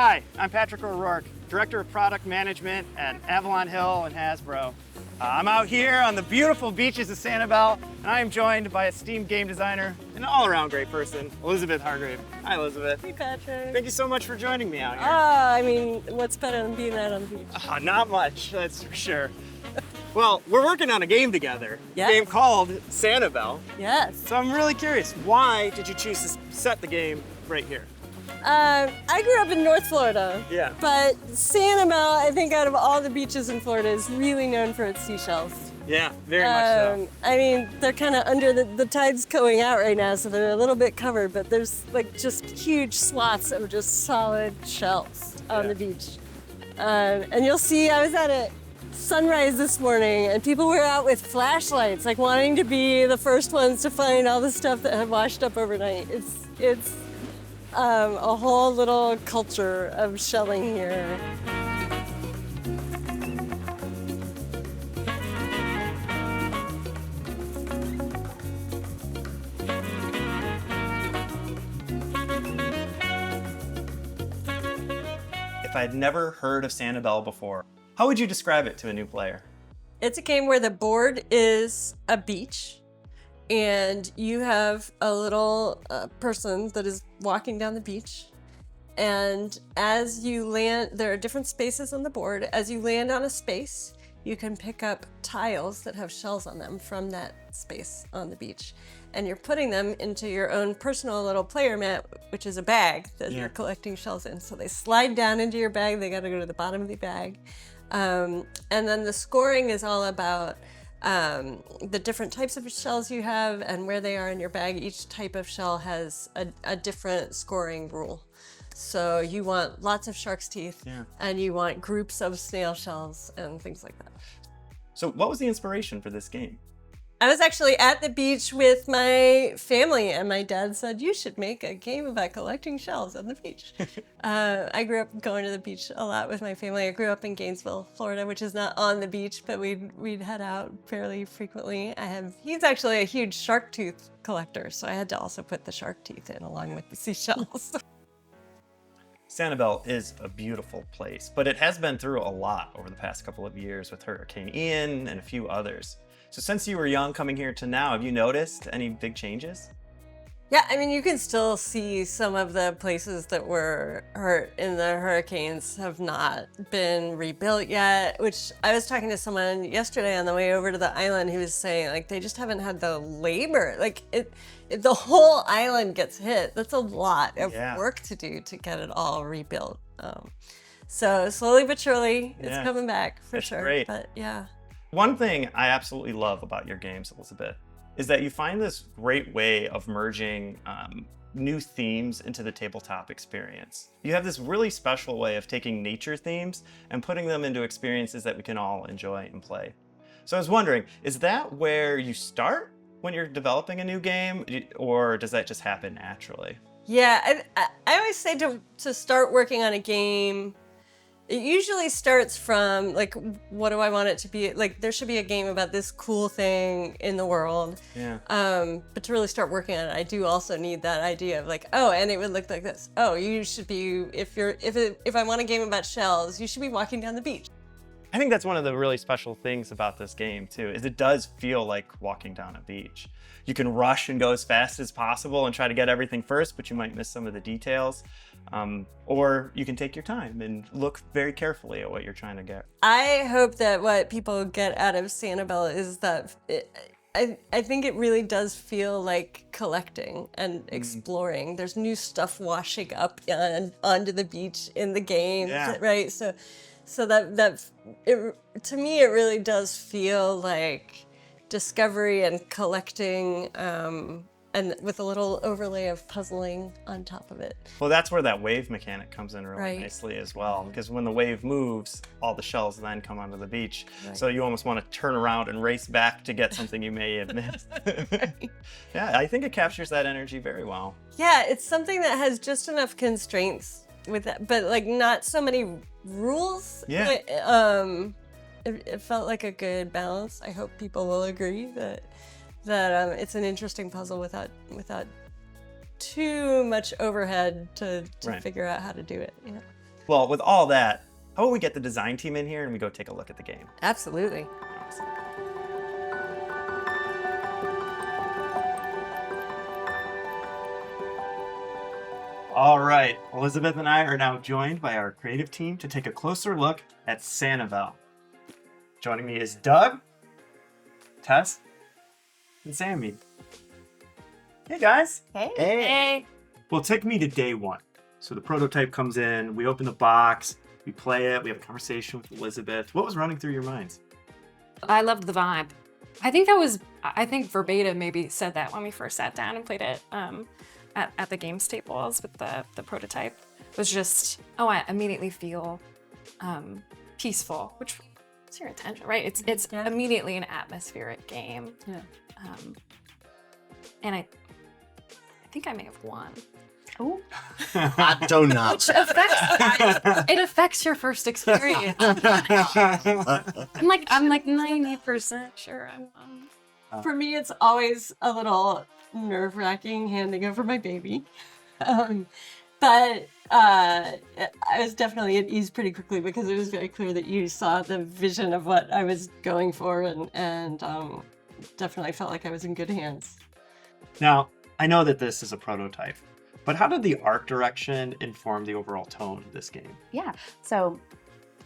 Hi, I'm Patrick O'Rourke, Director of Product Management at Avalon Hill and Hasbro. I'm out here on the beautiful beaches of Sanibel, and I am joined by esteemed game designer and all-around great person, Elizabeth Hargrave. Hi, Elizabeth. Hey, Patrick. Thank you so much for joining me out here. I mean, what's better than being out on the beach? Not much, that's for sure. Well, we're working on a game together. Yes. A game called Sanibel. Yes. So I'm really curious, why did you choose to set the game right here? I grew up in North Florida. Yeah. But Sanibel, I think out of all the beaches in Florida, is really known for its seashells. Yeah, very much so. I mean, they're kind of under the tide's going out right now, so they're a little bit covered, but there's like just huge swaths of just solid shells on the beach. And you'll see, I was at a sunrise this morning, and people were out with flashlights, like wanting to be the first ones to find all the stuff that had washed up overnight. It's a whole little culture of shelling here. If I had never heard of Sanibel before, how would you describe it to a new player? It's a game where the board is a beach, and you have a little person that is walking down the beach. And as you land, there are different spaces on the board. As you land on a space, you can pick up tiles that have shells on them from that space on the beach. And you're putting them into your own personal little player mat, which is a bag that you're collecting shells in. So they slide down into your bag. They got to go to the bottom of the bag. And then the scoring is all about the different types of shells you have and where they are in your bag. Each type of shell has a different scoring rule. So you want lots of shark's teeth, and you want groups of snail shells and things like that. So what was the inspiration for this game? I was actually at the beach with my family, and my dad said, you should make a game about collecting shells on the beach. I grew up going to the beach a lot with my family. I grew up in Gainesville, Florida, which is not on the beach, but we'd head out fairly frequently. He's actually a huge shark tooth collector, so I had to also put the shark teeth in along with the seashells. Sanibel is a beautiful place, but it has been through a lot over the past couple of years with Hurricane Ian and a few others. So since you were young coming here to now, have you noticed any big changes? Yeah, I mean, you can still see some of the places that were hurt in the hurricanes have not been rebuilt yet, which I was talking to someone yesterday on the way over to the island who was saying, like, they just haven't had the labor. Like, the whole island gets hit. That's a lot of work to do to get it all rebuilt. So slowly but surely, it's coming back for sure. Great. But yeah. One thing I absolutely love about your games, Elizabeth, is that you find this great way of merging new themes into the tabletop experience. You have this really special way of taking nature themes and putting them into experiences that we can all enjoy and play. So I was wondering, is that where you start when you're developing a new game, or does that just happen naturally? Yeah, I always say to start working on a game, it usually starts from, like, what do I want it to be? Like, there should be a game about this cool thing in the world. Yeah. But to really start working on it, I do also need that idea of, like, oh, and it would look like this. Oh, you should be, if I want a game about shells, you should be walking down the beach. I think that's one of the really special things about this game too, is it does feel like walking down a beach. You can rush and go as fast as possible and try to get everything first, but you might miss some of the details. Or you can take your time and look very carefully at what you're trying to get. I hope that what people get out of Sanibel is that I think it really does feel like collecting and exploring. There's new stuff washing up onto the beach in the game, right? So that to me, it really does feel like discovery and collecting, and with a little overlay of puzzling on top of it. Well, that's where that wave mechanic comes in really nicely as well, because when the wave moves, all the shells then come onto the beach. So you almost want to turn around and race back to get something you may have missed. Yeah, I think it captures that energy very well. Yeah, it's something that has just enough constraints with that, but like not so many rules. Yeah. It felt like a good balance. I hope people will agree that it's an interesting puzzle without too much overhead to figure out how to do it. Well, with all that, how about we get the design team in here and we go take a look at the game? Absolutely. Awesome. All right, Elizabeth and I are now joined by our creative team to take a closer look at Sanibel. Joining me is Doug, Tess, and Sammy. Hey guys. Hey. Well, take me to day one. So the prototype comes in, we open the box, we play it, we have a conversation with Elizabeth. What was running through your minds? I loved the vibe. I think Verbata maybe said that when we first sat down and played it at the games tables with the prototype. It was just, I immediately feel peaceful, which is your intention, right? It's immediately an atmospheric game. Yeah. And I think I may have won. Oh. Hot donuts. It affects your first experience. I'm like 90% sure I won. For me, it's always a little nerve-wracking handing over my baby. But I was definitely at ease pretty quickly because it was very clear that you saw the vision of what I was going for and definitely felt like I was in good hands. Now, I know that this is a prototype, but how did the art direction inform the overall tone of this game? Yeah, so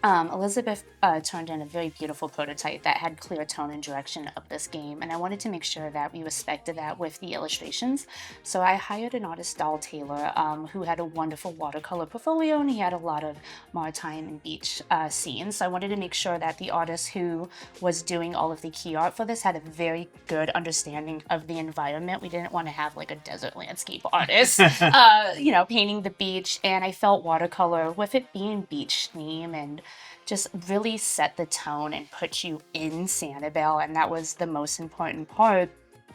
Elizabeth turned in a very beautiful prototype that had clear tone and direction of this game, and I wanted to make sure that we respected that with the illustrations. So I hired an artist, Doll Taylor, who had a wonderful watercolor portfolio, and he had a lot of maritime and beach scenes. So I wanted to make sure that the artist who was doing all of the key art for this had a very good understanding of the environment. We didn't want to have like a desert landscape artist, painting the beach, and I felt watercolor, with it being beach theme, and just really set the tone and put you in Sanibel, and that was the most important part.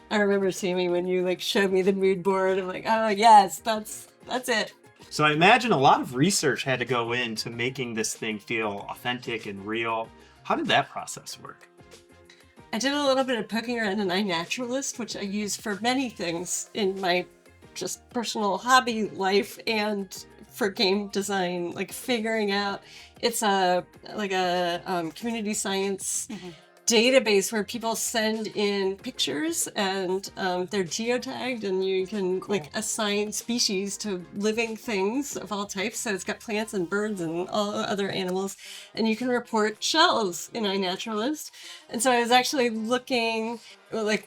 I remember Sammy when you showed me the mood board. I'm like, oh yes, that's it. So I imagine a lot of research had to go into making this thing feel authentic and real. How did that process work? I did a little bit of poking around in iNaturalist, which I use for many things in my just personal hobby life and for game design, figuring out it's a community science database where people send in pictures and they're geotagged, and you can assign species to living things of all types. So it's got plants and birds and all other animals, and you can report shells in iNaturalist. And so I was actually looking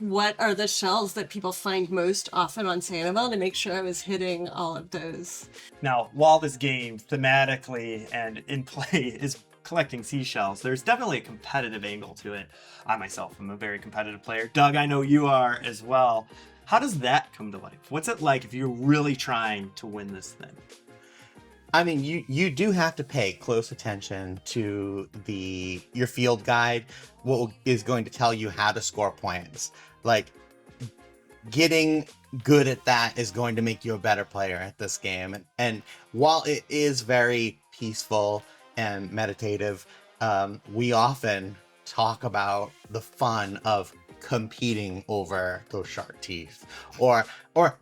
what are the shells that people find most often on Sanibel to make sure I was hitting all of those. Now, while this game thematically and in play is collecting seashells, there's definitely a competitive angle to it. I myself am a very competitive player. Doug, I know you are as well. How does that come to life? What's it like if you're really trying to win this thing? I mean, you do have to pay close attention to your field guide, what is going to tell you how to score points. Getting good at that is going to make you a better player at this game. And while it is very peaceful and meditative, we often talk about the fun of competing over those shark teeth, or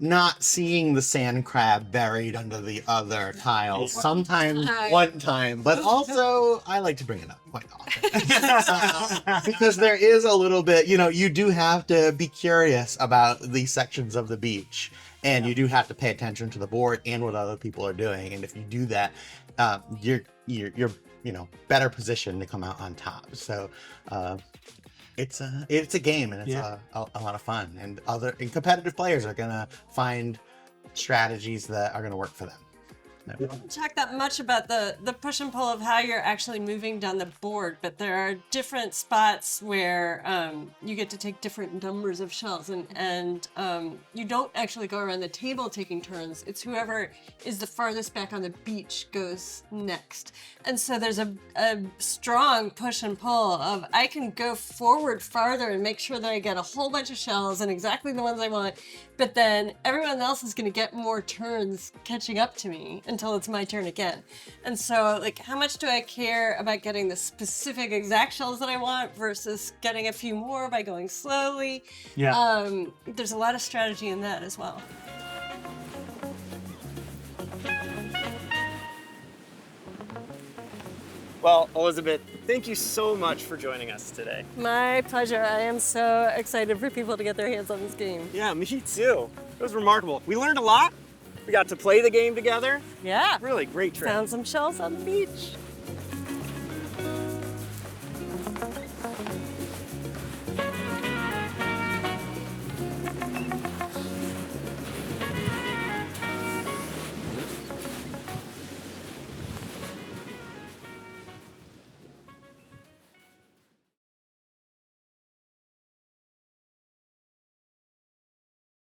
not seeing the sand crab buried under the other tiles. Sometimes one time, but also I like to bring it up quite often because there is a little bit, you do have to be curious about these sections of the beach, and you do have to pay attention to the board and what other people are doing. And if you do that, you're better positioned to come out on top. So it's a game, and it's a lot of fun, and competitive players are gonna find strategies that are gonna work for them. We don't talk that much about the push and pull of how you're actually moving down the board, but there are different spots where you get to take different numbers of shells, and you don't actually go around the table taking turns. It's whoever is the farthest back on the beach goes next. And so there's a strong push and pull of I can go forward farther and make sure that I get a whole bunch of shells and exactly the ones I want, but then everyone else is going to get more turns catching up to me until it's my turn again. And so how much do I care about getting the specific exact shells that I want versus getting a few more by going slowly? There's a lot of strategy in that as well. Well, Elizabeth, thank you so much for joining us today. My pleasure. I am so excited for people to get their hands on this game. Yeah, me too. It was remarkable. We learned a lot. We got to play the game together. Yeah. Really great trip. Found some shells on the beach.